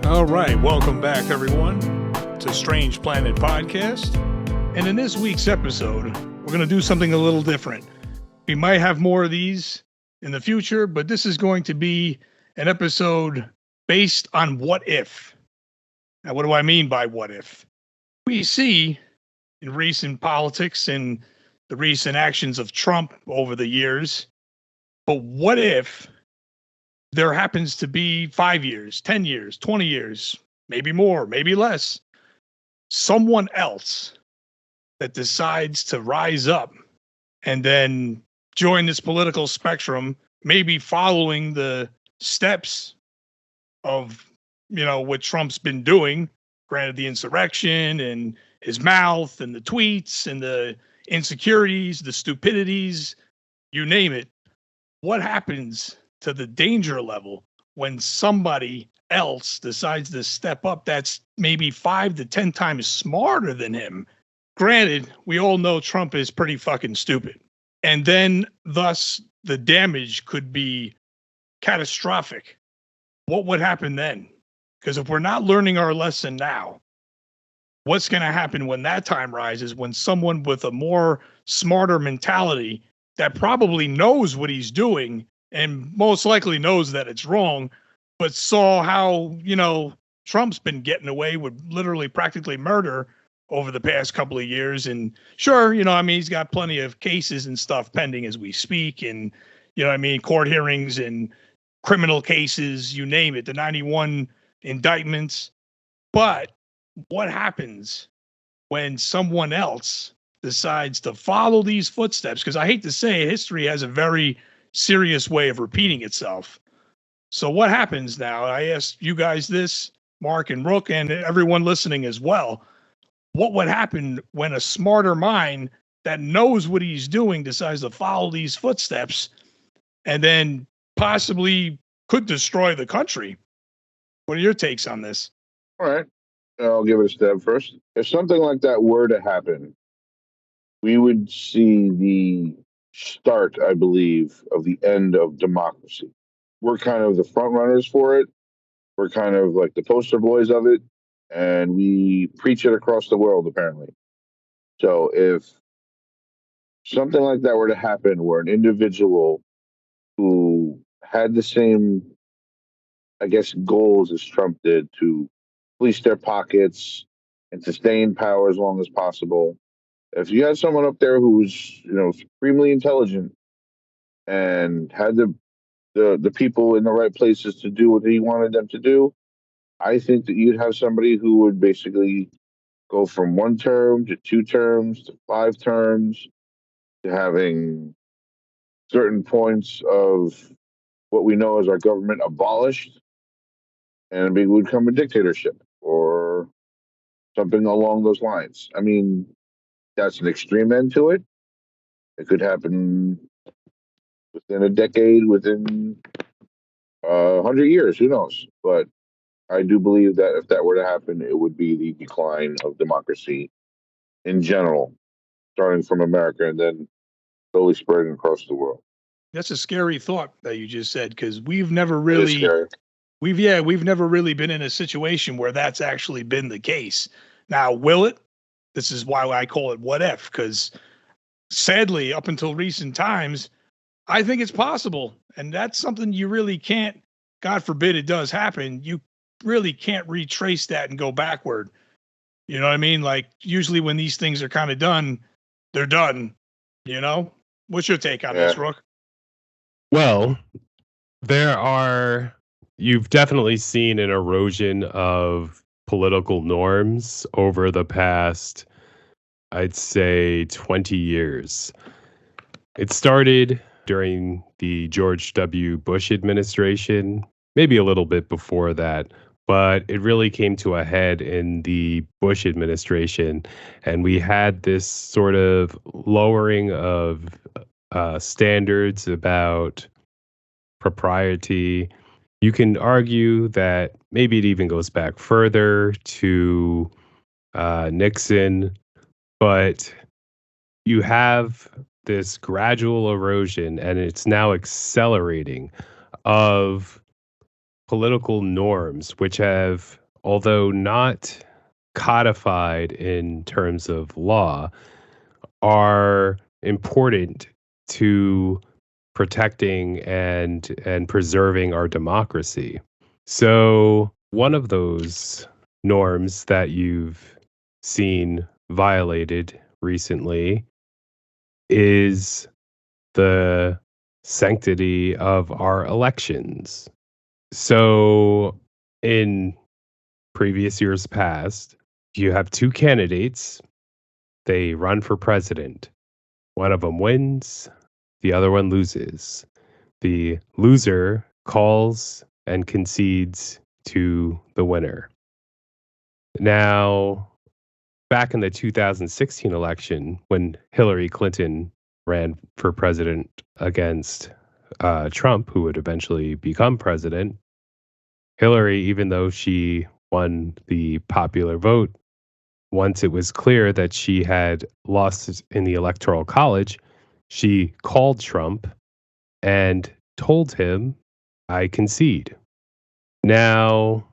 All right, welcome back, everyone, to Strange Planet Podcast. And in this week's episode, we're going to do something a little different. We might have more of these in the future, but this is going to be an episode based on what if. Now, what do I mean by what if? We see in recent politics and the recent actions of Trump over the years, but what if there happens to be 5 years, 10 years, 20 years, maybe more, maybe less, someone else that decides to rise up and then join this political spectrum, maybe following the steps of, what Trump's been doing, granted the insurrection and his mouth and the tweets and the insecurities, the stupidities, you name it. What happens to the danger level when somebody else decides to step up that's maybe 5 to 10 times smarter than him? Granted, we all know Trump is pretty fucking stupid. And then thus the damage could be catastrophic. What would happen then? Because if we're not learning our lesson now, what's going to happen when that time rises, when someone with a more smarter mentality that probably knows what he's doing and most likely knows that it's wrong, but saw how, Trump's been getting away with literally practically murder over the past couple of years. And sure, he's got plenty of cases and stuff pending as we speak. And, court hearings and criminal cases, you name it, the 91 indictments. But what happens when someone else decides to follow these footsteps? Because I hate to say it, history has a very serious way of repeating itself. So what happens now? I asked you guys this, Mark and Rook, and everyone listening as well. What would happen when a smarter mind that knows what he's doing decides to follow these footsteps and then possibly could destroy the country? What are your takes on this? All right. I'll give it a stab first. If something like that were to happen, we would see the start, I believe, of the end of democracy. We're kind of the front runners for it. We're kind of like the poster boys of it, and we preach it across the world, apparently. So if something like that were to happen, where an individual who had the same, I guess, goals as Trump did to police their pockets and to stay in power as long as possible, if you had someone up there who was, supremely intelligent and had the people in the right places to do what he wanted them to do, I think that you'd have somebody who would basically go from 1 term to 2 terms to 5 terms to having certain points of what we know as our government abolished, and it would become a dictatorship or something along those lines. I mean, that's an extreme end to it. It could happen within a decade, within 100 years, who knows? But I do believe that if that were to happen, it would be the decline of democracy in general, starting from America and then slowly spreading across the world. That's a scary thought that you just said, because we've never It is really scary. we've never really been in a situation where that's actually been the case. Now, will it? This is why I call it what if, because sadly, up until recent times, I think it's possible. And that's something you really can't, God forbid it does happen, you really can't retrace that and go backward. You know what I mean? Like, usually when these things are kind of done, they're done. What's your take on this, Yeah. Rook? Well, you've definitely seen an erosion of political norms over the past, I'd say, 20 years. It started during the George W. Bush administration, maybe a little bit before that, but it really came to a head in the Bush administration. And we had this sort of lowering of standards about propriety. You can argue that maybe it even goes back further to Nixon, but you have this gradual erosion, and it's now accelerating, of political norms, which have, although not codified in terms of law, are important to protecting and preserving our democracy. So one of those norms that you've seen violated recently is the sanctity of our elections. So in previous years past, you have two candidates. They run for president. One of them wins, the other one loses. The loser calls and concedes to the winner. Now, back in the 2016 election, when Hillary Clinton ran for president against Trump, who would eventually become president, Hillary, even though she won the popular vote, once it was clear that she had lost in the Electoral College, she called Trump and told him, I concede. Now,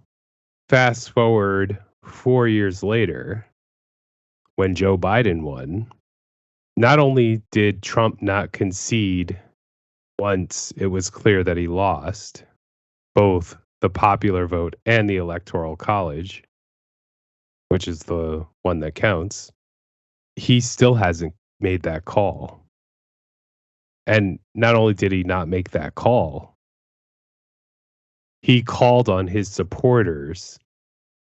fast forward 4 years later, when Joe Biden won, not only did Trump not concede once it was clear that he lost both the popular vote and the Electoral College, which is the one that counts, he still hasn't made that call. And not only did he not make that call, he called on his supporters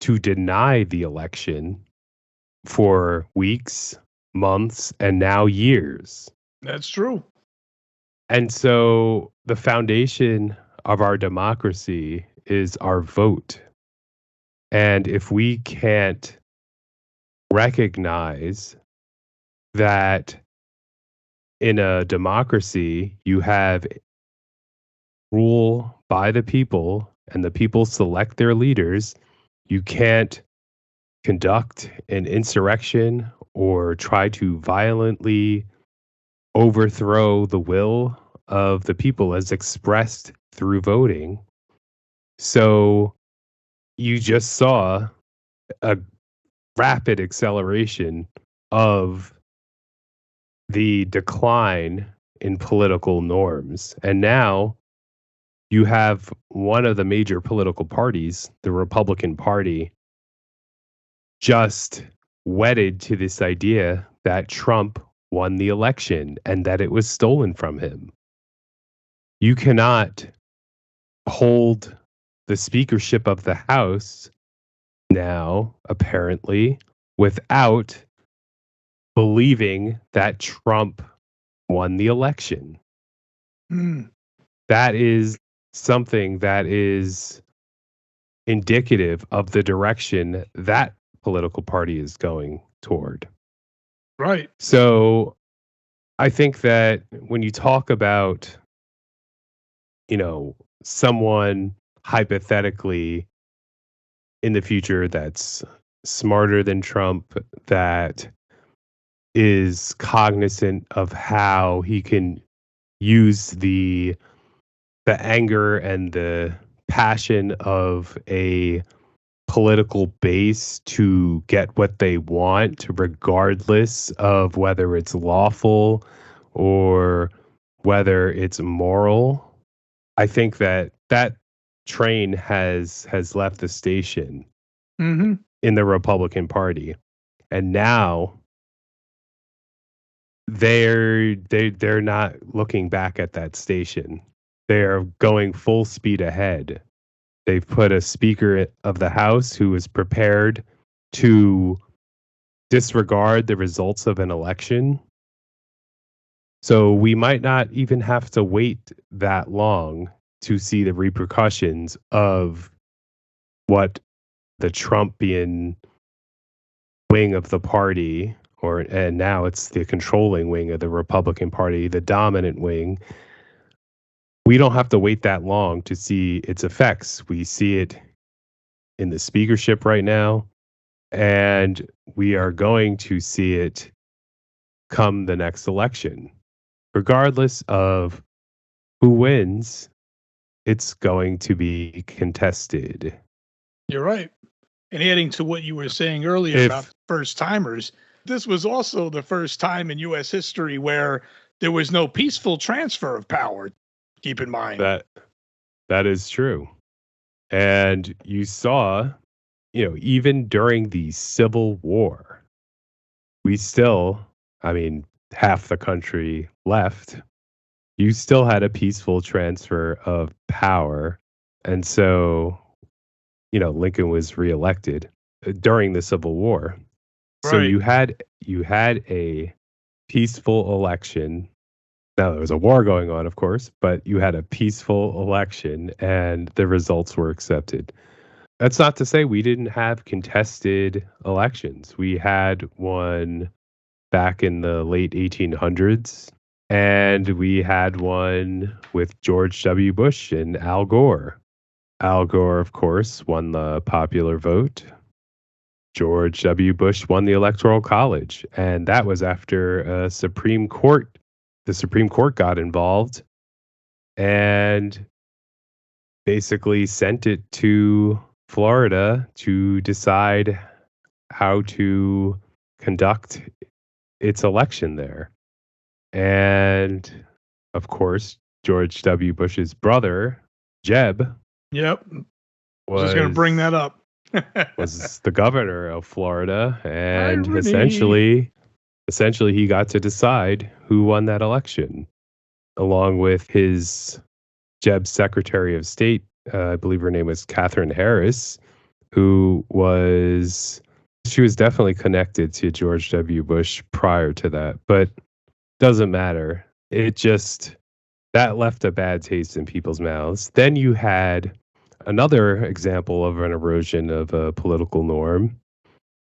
to deny the election for weeks, months, and now years. That's true. And so the foundation of our democracy is our vote. And if we can't recognize that in a democracy you have rule by the people and the people select their leaders, you can't conduct an insurrection or try to violently overthrow the will of the people as expressed through voting. So you just saw a rapid acceleration of the decline in political norms. And now you have one of the major political parties, the Republican Party, just wedded to this idea that Trump won the election and that it was stolen from him. You cannot hold the speakership of the House now, apparently, without believing that Trump won the election. That is something that is indicative of the direction that political party is going toward. Right. So I think that when you talk about, someone hypothetically in the future that's smarter than Trump, that is cognizant of how he can use the anger and the passion of a political base to get what they want, regardless of whether it's lawful or whether it's moral. I think that train has left the station in the Republican Party, and now they're not looking back at that station. They're going full speed ahead. They've put a Speaker of the House who is prepared to disregard the results of an election. So we might not even have to wait that long to see the repercussions of what the Trumpian wing of the party, and now it's the controlling wing of the Republican Party, the dominant wing. We don't have to wait that long to see its effects. We see it in the speakership right now, and we are going to see it come the next election. Regardless of who wins, it's going to be contested. You're right. And adding to what you were saying earlier If- about first timers, this was also the first time in U.S. history where there was no peaceful transfer of power. Keep in mind. That is true. And you saw, even during the Civil War, we still, half the country left. You still had a peaceful transfer of power. And so, Lincoln was reelected during the Civil War. So Right. you had a peaceful election. Now there was a war going on, of course, but you had a peaceful election and the results were accepted. That's not to say we didn't have contested elections. We had one back in the late 1800s, and we had one with George W. Bush and Al Gore. Al Gore, of course, won the popular vote. George W. Bush won the Electoral College, and that was after the Supreme Court got involved and basically sent it to Florida to decide how to conduct its election there. And of course, George W. Bush's brother, Jeb, Yep. I was just going to bring that up. was the governor of Florida, and Irony. essentially he got to decide who won that election, along with Jeb's Secretary of State. I believe her name was Catherine Harris, she was definitely connected to George W. Bush prior to that, but doesn't matter. That left a bad taste in people's mouths. Then you had another example of an erosion of a political norm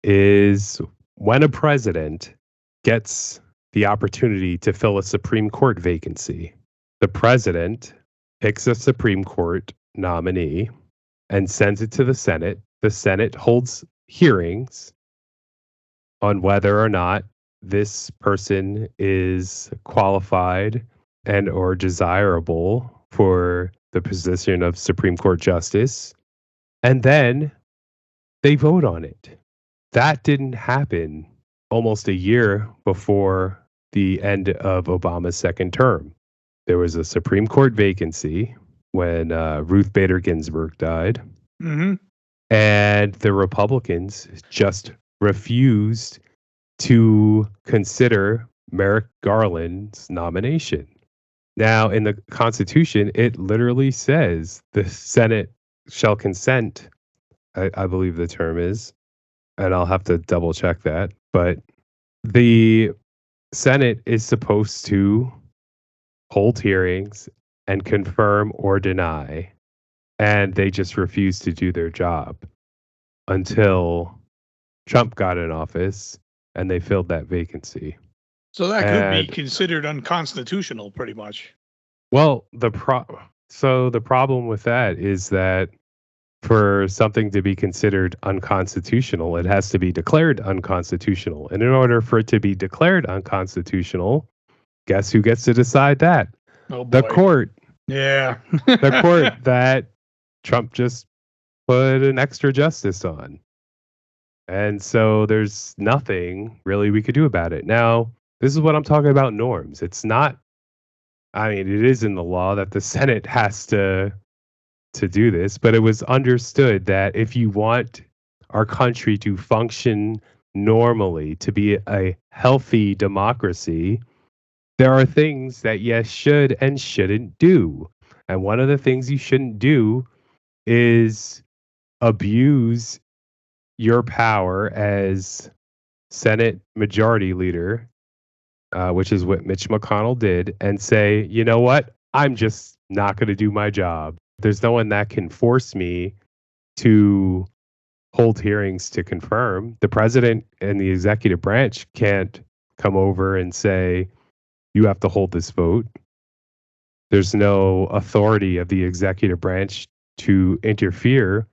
is when a president gets the opportunity to fill a Supreme Court vacancy. The president picks a Supreme Court nominee and sends it to the Senate. The Senate holds hearings on whether or not this person is qualified and or desirable for the position of Supreme Court Justice, and then they vote on it. That didn't happen almost a year before the end of Obama's second term. There was a Supreme Court vacancy when Ruth Bader Ginsburg died, Mm-hmm. and the Republicans just refused to consider Merrick Garland's nomination. Now, in the Constitution, it literally says the Senate shall consent, I believe the term is, and I'll have to double check that, but the Senate is supposed to hold hearings and confirm or deny, and they just refused to do their job until Trump got in office and they filled that vacancy. So that could be considered unconstitutional, pretty much. Well, the problem with that is that for something to be considered unconstitutional, it has to be declared unconstitutional. And in order for it to be declared unconstitutional, guess who gets to decide that? Oh boy. The court. Yeah. The court that Trump just put an extra justice on. And so there's nothing really we could do about it. Now, this is what I'm talking about norms. It's not, it is in the law that the Senate has to do this, but it was understood that if you want our country to function normally, to be a healthy democracy, there are things that you should and shouldn't do. And one of the things you shouldn't do is abuse your power as Senate Majority Leader, which is what Mitch McConnell did, and say, you know what? I'm just not going to do my job. There's no one that can force me to hold hearings to confirm. The president and the executive branch can't come over and say, you have to hold this vote. There's no authority of the executive branch to interfere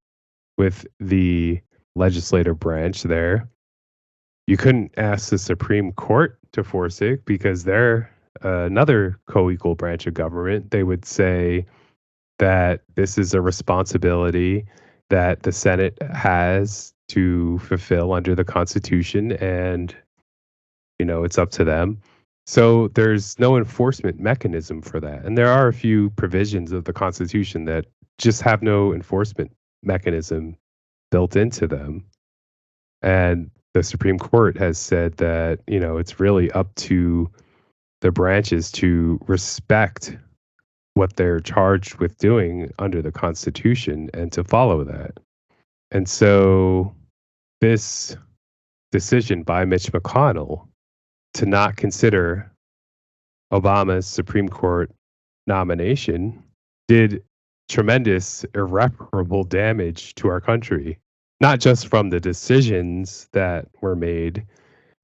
with the legislative branch there. You couldn't ask the Supreme Court to force it because they're another co-equal branch of government. They would say that this is a responsibility that the Senate has to fulfill under the Constitution, and it's up to them. So there's no enforcement mechanism for that. And there are a few provisions of the Constitution that just have no enforcement mechanism built into them. And the Supreme Court has said that, it's really up to the branches to respect what they're charged with doing under the Constitution and to follow that. And so this decision by Mitch McConnell to not consider Obama's Supreme Court nomination did tremendous irreparable damage to our country, not just from the decisions that were made,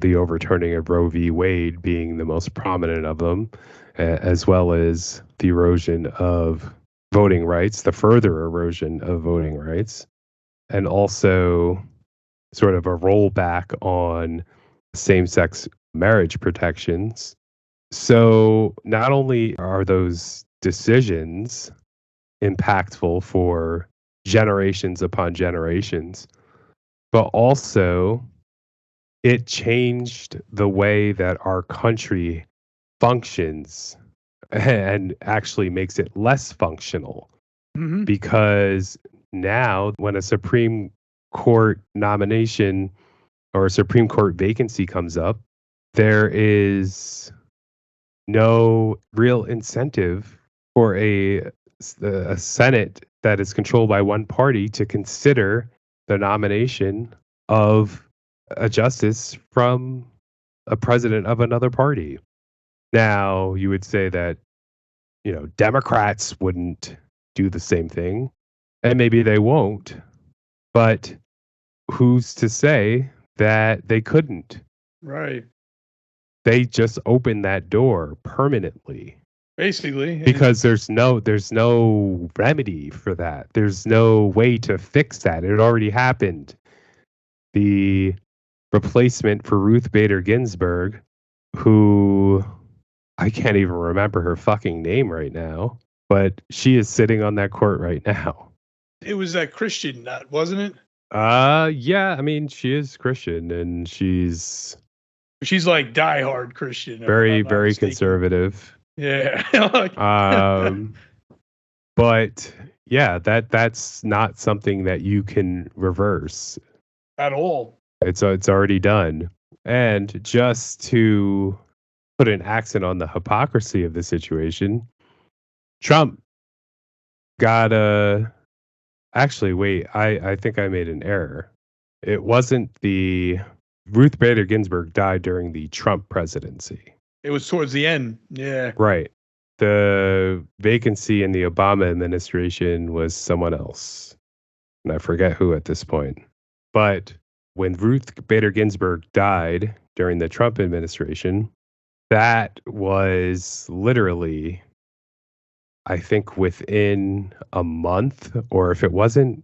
the overturning of Roe v. Wade being the most prominent of them, as well as the erosion of voting rights, the further erosion of voting rights, and also sort of a rollback on same-sex marriage protections. So not only are those decisions impactful for generations upon generations, but also it changed the way that our country functions and actually makes it less functional. Mm-hmm. Because now when a Supreme Court nomination or a Supreme Court vacancy comes up, there is no real incentive for a Senate that is controlled by one party to consider the nomination of a justice from a president of another party. Now, you would say that, Democrats wouldn't do the same thing, and maybe they won't, but who's to say that they couldn't? Right. They just opened that door permanently. Basically. Because there's no remedy for that. There's no way to fix that. It already happened. The replacement for Ruth Bader Ginsburg, who I can't even remember her fucking name right now, but she is sitting on that court right now. It was that Christian nut, wasn't it? Yeah, I mean, she is Christian, and she's like diehard Christian. Very, very conservative. Yeah. But yeah, that's not something that you can reverse at all. It's already done. And just to put an accent on the hypocrisy of the situation, Trump got actually, wait, I think I made an error. It wasn't the Ruth Bader Ginsburg died during the Trump presidency. It was towards the end. Yeah. Right. The vacancy in the Obama administration was someone else. And I forget who at this point. But when Ruth Bader Ginsburg died during the Trump administration, that was literally, I think, within a month, or if it wasn't,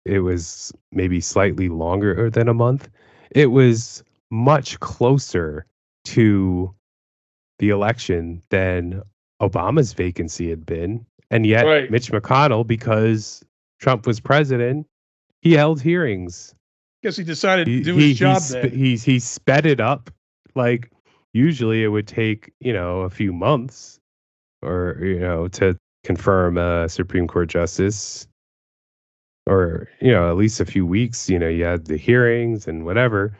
it was maybe slightly longer than a month. It was much closer to the election than Obama's vacancy had been. And yet, right. Mitch McConnell, because Trump was president, he held hearings. Guess he decided to do his job then. He sped it up. Like, usually it would take, a few months or, to confirm a Supreme Court justice, or, at least a few weeks. You had the hearings and whatever.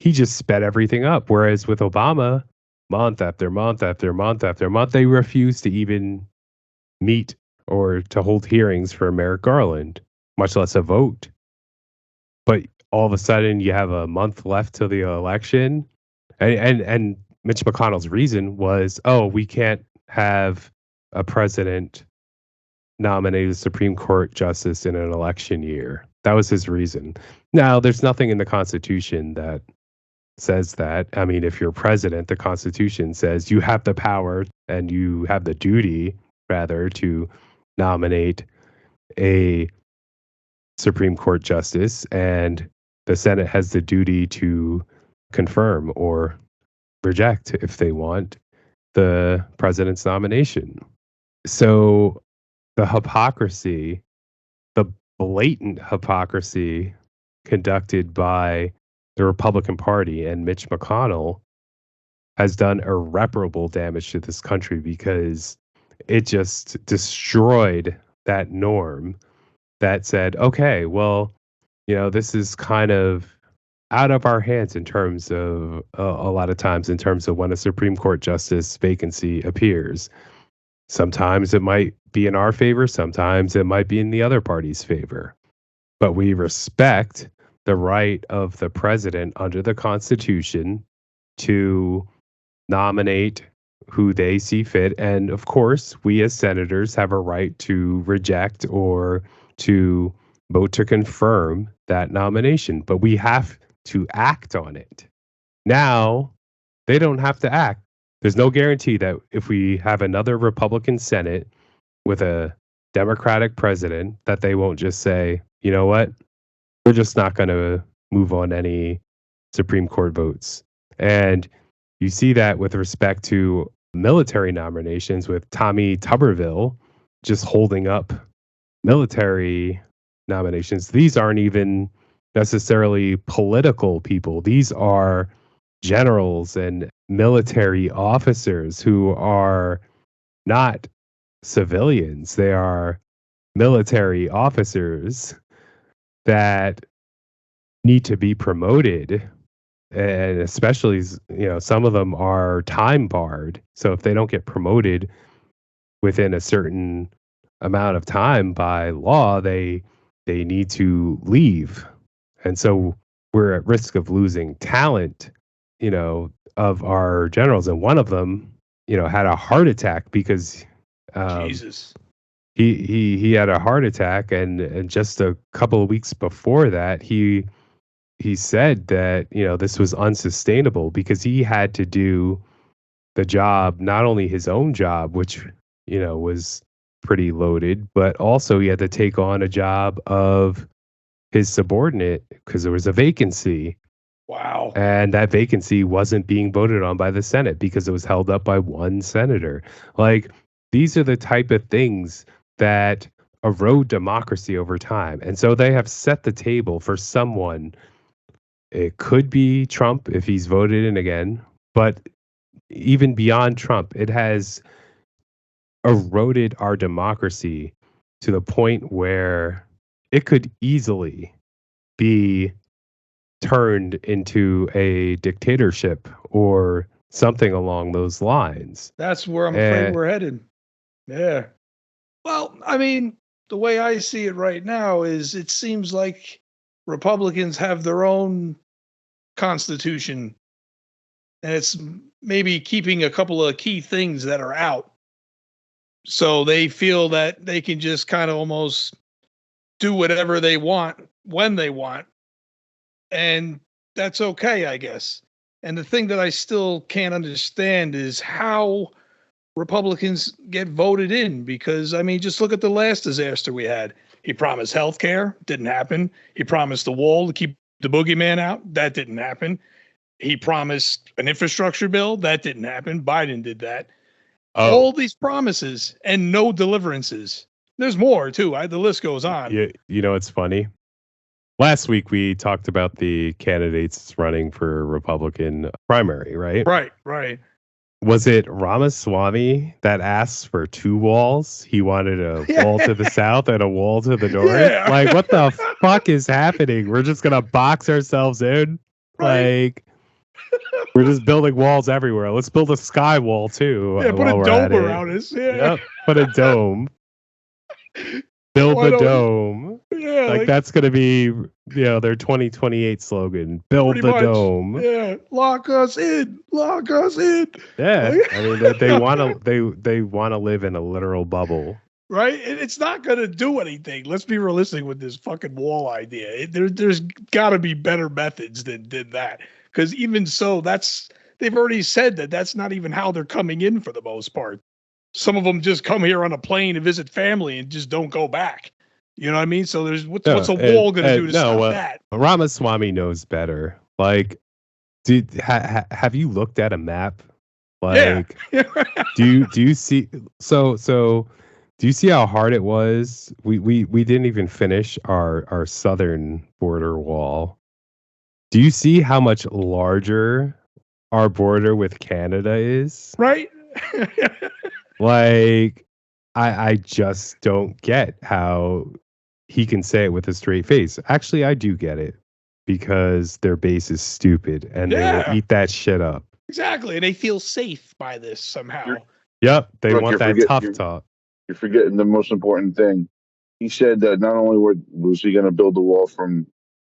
He just sped everything up. Whereas with Obama, month after month after month after month, they refused to even meet or to hold hearings for Merrick Garland, much less a vote. But all of a sudden, you have a month left till the election. And Mitch McConnell's reason was, we can't have a president nominate a Supreme Court justice in an election year. That was his reason. Now, there's nothing in the Constitution that says that. I mean, if you're president, the Constitution says you have the power and you have the duty, rather, to nominate a Supreme Court justice, and the Senate has the duty to confirm or reject, if they want, the president's nomination. So the hypocrisy, the blatant hypocrisy conducted by the Republican Party and Mitch McConnell has done irreparable damage to this country because it just destroyed that norm that said, okay, well, this is kind of out of our hands in terms of a lot of times in terms of when a Supreme Court justice vacancy appears. Sometimes it might be in our favor, sometimes it might be in the other party's favor. But we respect the right of the president under the Constitution to nominate who they see fit. And of course, we as senators have a right to reject or to vote to confirm that nomination, but we have to act on it. Now, they don't have to act. There's no guarantee that if we have another Republican Senate with a Democratic president, that they won't just say, you know what, we're just not going to move on any Supreme Court votes. And you see that with respect to military nominations with Tommy Tuberville just holding up military nominations. These aren't even necessarily political people. These are generals and military officers who are not civilians. They are military officers that need to be promoted. And especially, some of them are time barred. So if they don't get promoted within a certain amount of time by law, they need to leave. And so we're at risk of losing talent, of our generals. And one of them, had a heart attack because Jesus. He had a heart attack, and just a couple of weeks before that, he said that, this was unsustainable because he had to do the job, not only his own job, which, was pretty loaded, but also he had to take on a job of his subordinate because there was a vacancy. Wow. And that vacancy wasn't being voted on by the Senate because it was held up by one senator. Like, these are the type of things that erode democracy over time. And so they have set the table for someone. It could be Trump if he's voted in again, but even beyond Trump, it has eroded our democracy to the point where it could easily be turned into a dictatorship or something along those lines. That's where I'm afraid we're headed. Yeah. Well, I mean, the way I see it right now is it seems like Republicans have their own constitution, and it's maybe keeping a couple of key things that are out. So they feel that they can just kind of almost do whatever they want when they want. And that's okay, I guess. And the thing that I still can't understand is how Republicans get voted in, because, I mean, just look at the last disaster we had. He promised health care, didn't happen. He promised the wall to keep the boogeyman out, that didn't happen. He promised an infrastructure bill, that didn't happen. Biden did that. All these promises and no deliverances. There's more, too. The list goes on. It's funny. Last week, we talked about the candidates running for Republican primary, right? Right. Was it Ramaswamy that asked for two walls? He wanted a wall to the south and a wall to the north? Yeah. Like, what the fuck is happening? We're just going to box ourselves in? Right. Like, we're just building walls everywhere. Let's build a sky wall, too. Yeah, put a dome around us. Yeah. Yep, put a dome. Build the dome. Yeah. Like that's going to be, their 2028 slogan. Build the dome. Yeah. Lock us in. Lock us in. Yeah. I mean, they want to live in a literal bubble. Right? It's not going to do anything. Let's be realistic with this fucking wall idea. There's got to be better methods than that. Because even so, they've already said that's not even how they're coming in for the most part. Some of them just come here on a plane to visit family and just don't go back. You know what I mean? So what's a wall going to do to stop that? Ramaswamy knows better. Like, have you looked at a map? Like, yeah. do you see? So Do you see how hard it was? We didn't even finish our southern border wall. Do you see how much larger our border with Canada is? Right? Like, I just don't get how he can say it with a straight face. Actually, I do get it because their base is stupid and they Yeah. will eat that shit up. Exactly. And they feel safe by this somehow. Yep, they Look, want you're that forget- tough you're- talk. You're forgetting the most important thing. He said that not only was he going to build the wall from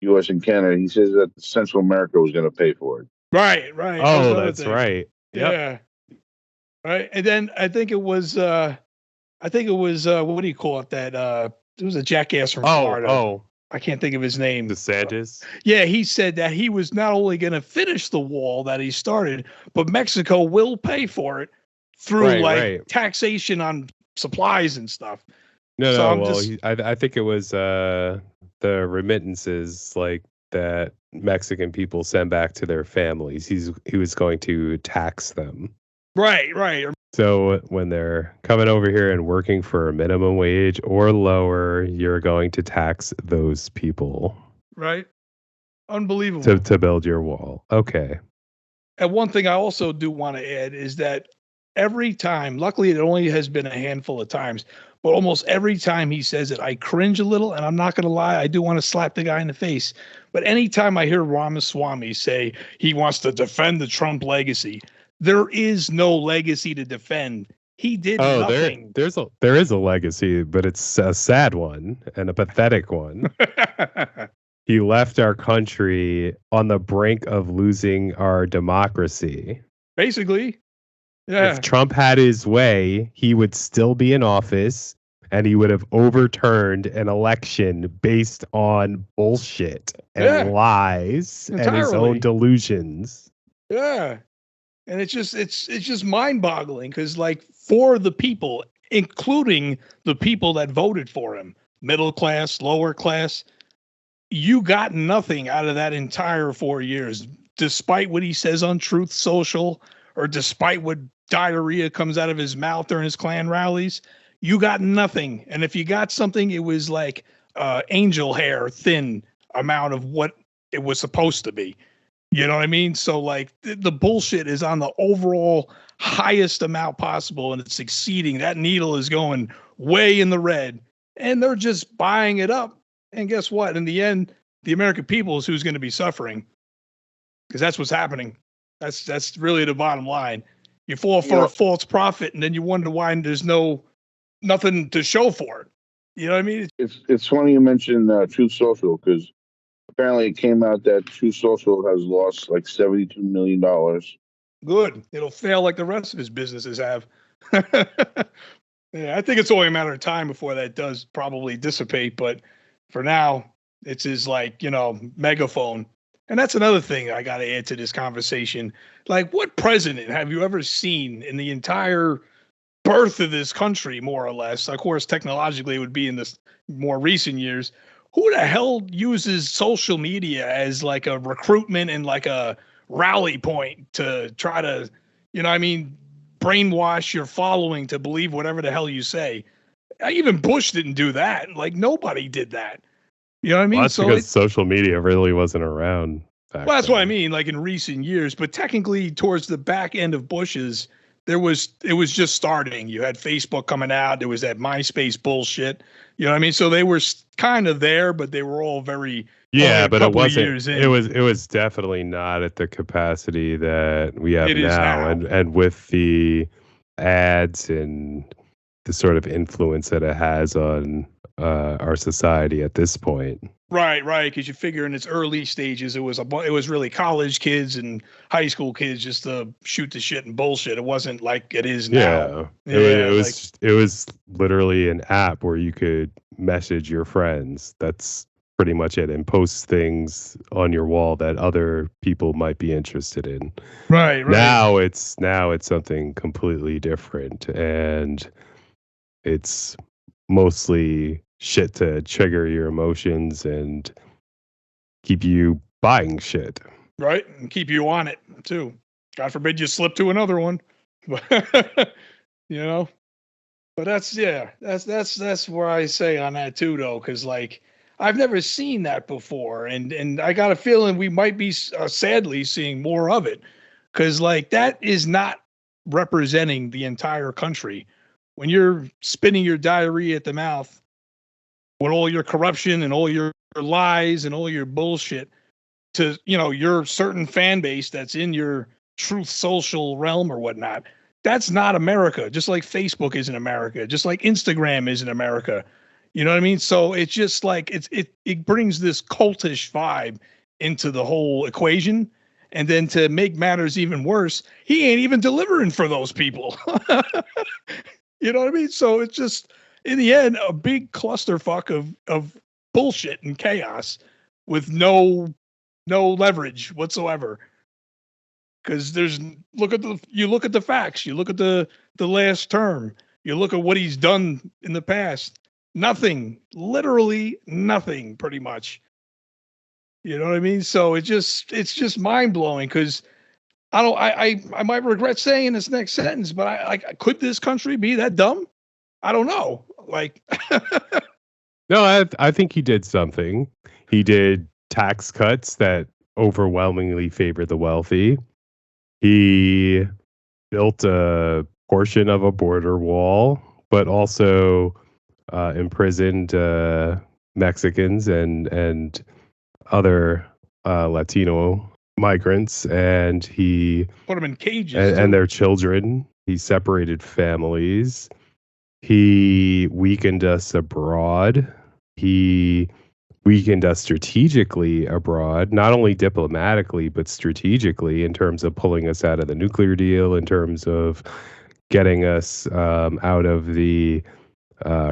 U.S. and Canada, he says that Central America was going to pay for it. Right. Oh, another that's thing. right. Yep. Yeah. Right. And then I think it was what do you call it? That it was a jackass from Florida. Oh, I can't think of his name. DeSantis. Yeah, he said that he was not only going to finish the wall that he started, but Mexico will pay for it through Right. taxation on supplies and stuff. No, So I'm well, just- I think it was the remittances like that Mexican people send back to their families. He was going to tax them. Right. So when they're coming over here and working for a minimum wage or lower, you're going to tax those people Right. Unbelievable. to build your wall. Okay. And one thing I also do want to add is that every time, luckily it only has been a handful of times, but almost every time he says it, I cringe a little. And I'm not going to lie, I do want to slap the guy in the face. But anytime I hear Ramaswamy say he wants to defend the Trump legacy, there is no legacy to defend. He did nothing. there is a legacy, but it's a sad one and a pathetic one. He left our country on the brink of losing our democracy. Basically. Yeah. If Trump had his way, he would still be in office and he would have overturned an election based on bullshit and lies and his Entirely. own delusions. Yeah. And it's just mind-boggling because, like, for the people, including the people that voted for him, middle class, lower class, you got nothing out of that entire 4 years, despite what he says on Truth Social or despite what diarrhea comes out of his mouth during his Klan rallies. You got nothing. And if you got something, it was like angel hair thin amount of what it was supposed to be. You know what I mean? So like the bullshit is on the overall highest amount possible and it's exceeding. That needle is going way in the red and they're just buying it up. And guess what? In the end, the American people is who's going to be suffering because that's what's happening. That's really the bottom line. You fall for a false prophet and then you wonder why there's nothing to show for it. You know what I mean? It's funny you mentioned Truth Social because apparently it came out that Truth Social has lost like $72 million. Good. It'll fail like the rest of his businesses have. Yeah, I think it's only a matter of time before that does probably dissipate. But for now, it's his megaphone. And that's another thing I got to add to this conversation. Like, what president have you ever seen in the entire birth of this country, more or less? Of course, technologically, it would be in this more recent years. Who the hell uses social media as like a recruitment and like a rally point to try to, brainwash your following to believe whatever the hell you say? Even Bush didn't do that. Like, nobody did that. You know what I mean? Well, that's because social media really wasn't around back that's then. what I mean, like in recent years. But technically, towards the back end of Bush's, it was just starting. You had Facebook coming out. There was that MySpace bullshit. You know what I mean? So they were kind of there, but they were all very but it couple of wasn't. years in. It was definitely not at the capacity that we have It is now. and with the ads and the sort of influence that it has on our society at this point. Right. Because you figure in its early stages, it was really college kids and high school kids just to shoot the shit and bullshit. It wasn't like it is now. Yeah, it was literally an app where you could message your friends. That's pretty much it, and post things on your wall that other people might be interested in. Right. Now it's something completely different, and it's mostly shit to trigger your emotions and keep you buying shit. Right. And keep you on it too. God forbid you slip to another one. But that's where I say on that too, though, because like I've never seen that before, and I got a feeling we might be sadly seeing more of it, because like that is not representing the entire country. When you're spinning your diarrhea at the mouth with all your corruption and all your lies and all your bullshit to your certain fan base that's in your truth social realm or whatnot, that's not America. Just like Facebook isn't America, just like Instagram isn't America. You know what I mean? So it's just like it brings this cultish vibe into the whole equation. And then to make matters even worse, he ain't even delivering for those people. You know what I mean? So it's just in the end a big clusterfuck of bullshit and chaos with no leverage whatsoever. Because look at the facts, you look at the last term, you look at what he's done in the past. Nothing, literally nothing, pretty much. You know what I mean? So it's just mind blowing because I might regret saying this next sentence, but I could this country be that dumb? I don't know. Like, No, I think he did something. He did tax cuts that overwhelmingly favor the wealthy. He built a portion of a border wall, but also imprisoned Mexicans and other Latino migrants, and he put them in cages and their children. He separated families. He weakened us abroad. He weakened us strategically abroad, not only diplomatically, but strategically in terms of pulling us out of the nuclear deal, in terms of getting us out of the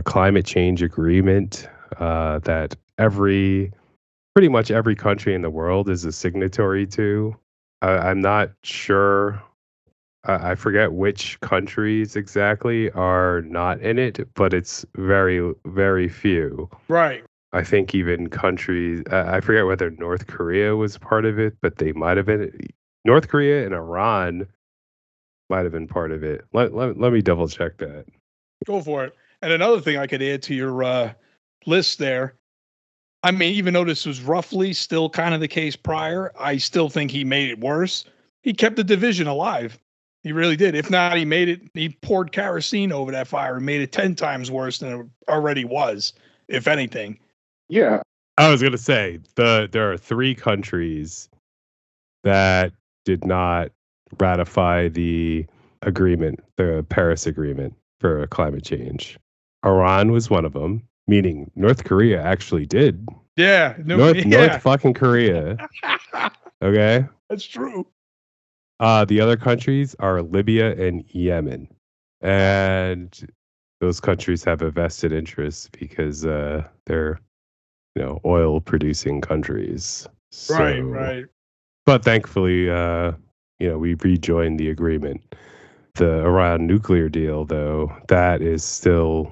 climate change agreement that pretty much every country in the world is a signatory to. I'm not sure. I forget which countries exactly are not in it, but it's very, very few. Right. I think even countries, I forget whether North Korea was part of it, but they might have been. North Korea and Iran might have been part of it. Let me double check that. Go for it. And another thing I could add to your list there, I mean, even though this was roughly still kind of the case prior, I still think he made it worse. He kept the division alive. He really did. If not, he poured kerosene over that fire and made it 10 times worse than it already was, if anything. Yeah. I was going to say, there are 3 countries that did not ratify the agreement, the Paris Agreement for climate change. Iran was one of them, meaning North Korea actually did. Yeah. North fucking Korea. Okay? That's true. The other countries are Libya and Yemen. And those countries have a vested interest because they're, oil producing countries. So, Right. But thankfully, we rejoined the agreement. The Iran nuclear deal, though, that is still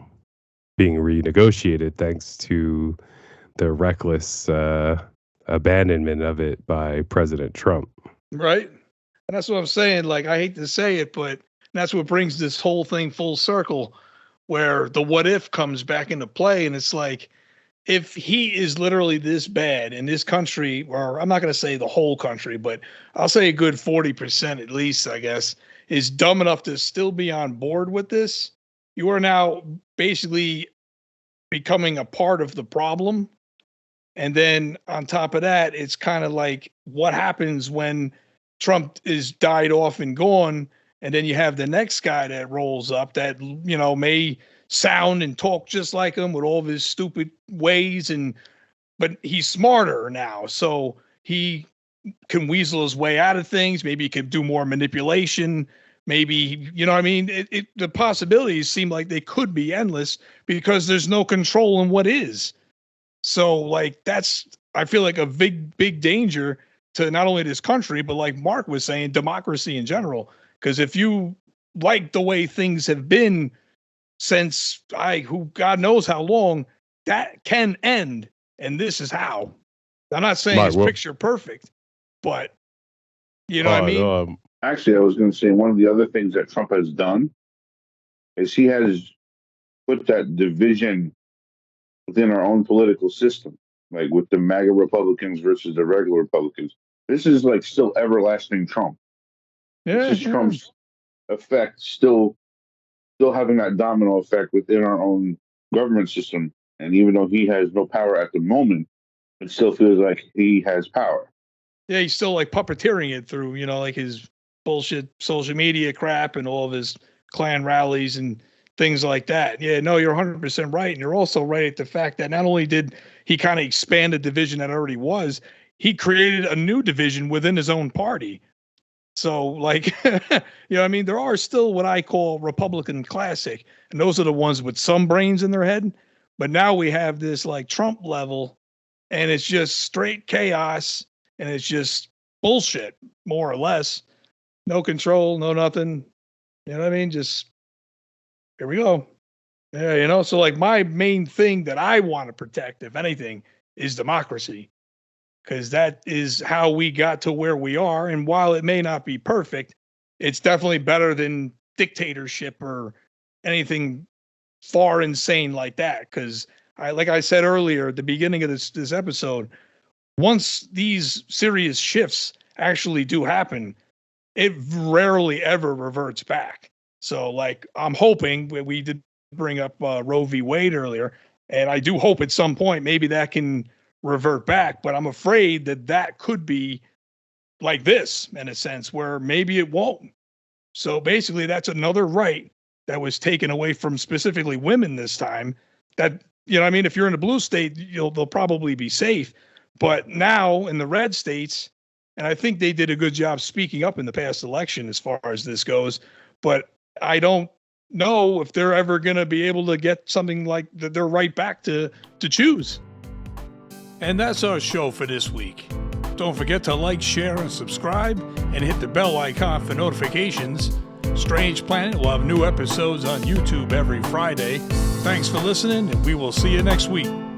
being renegotiated thanks to the reckless abandonment of it by President Trump. Right. And that's what I'm saying. Like, I hate to say it, but that's what brings this whole thing full circle, where the what if comes back into play. And it's like, if he is literally this bad in this country, or I'm not going to say the whole country, but I'll say a good 40% at least, I guess, is dumb enough to still be on board with this, you are now basically becoming a part of the problem. And then on top of that, it's kind of like what happens when Trump is died off and gone, and then you have the next guy that rolls up that may sound and talk just like him with all of his stupid ways, but he's smarter now, so he can weasel his way out of things. Maybe he could do more manipulation. Maybe, what I mean? The possibilities seem like they could be endless because there's no control in what is. So, like, I feel like a big danger to not only this country, but like Mark was saying, democracy in general. Because if you like the way things have been since God knows how long, that can end. And this is how. I'm not saying it's picture perfect, but you know what I mean? Actually, I was going to say one of the other things that Trump has done is he has put that division within our own political system, like with the MAGA Republicans versus the regular Republicans. This is like still everlasting Trump. This is Trump's effect still having that domino effect within our own government system. And even though he has no power at the moment, it still feels like he has power. Yeah, he's still like puppeteering it through, like his bullshit social media crap and all of his Klan rallies and things like that. Yeah, no, you're 100% right. And you're also right at the fact that not only did he kind of expand a division that already was, he created a new division within his own party. So, like, there are still what I call Republican classic, and those are the ones with some brains in their head. But now we have this like Trump level, and it's just straight chaos, and it's just bullshit, more or less. No control, no nothing. You know what I mean? Just here we go. Yeah, so like my main thing that I want to protect, if anything, is democracy. Because that is how we got to where we are. And while it may not be perfect, it's definitely better than dictatorship or anything far insane like that. Because like I said earlier at the beginning of this episode, once these serious shifts actually do happen, it rarely ever reverts back. So like I'm hoping, we did bring up Roe v. Wade earlier, and I do hope at some point maybe that can revert back, but I'm afraid that could be like this in a sense where maybe it won't. So basically that's another right that was taken away from specifically women this time. That, if you're in a blue state, they'll probably be safe, but now in the red states, and I think they did a good job speaking up in the past election as far as this goes, but I don't know if they're ever going to be able to get something like their right back to choose. And that's our show for this week. Don't forget to like, share, and subscribe, and hit the bell icon for notifications. Strange Planet will have new episodes on YouTube every Friday. Thanks for listening, and we will see you next week.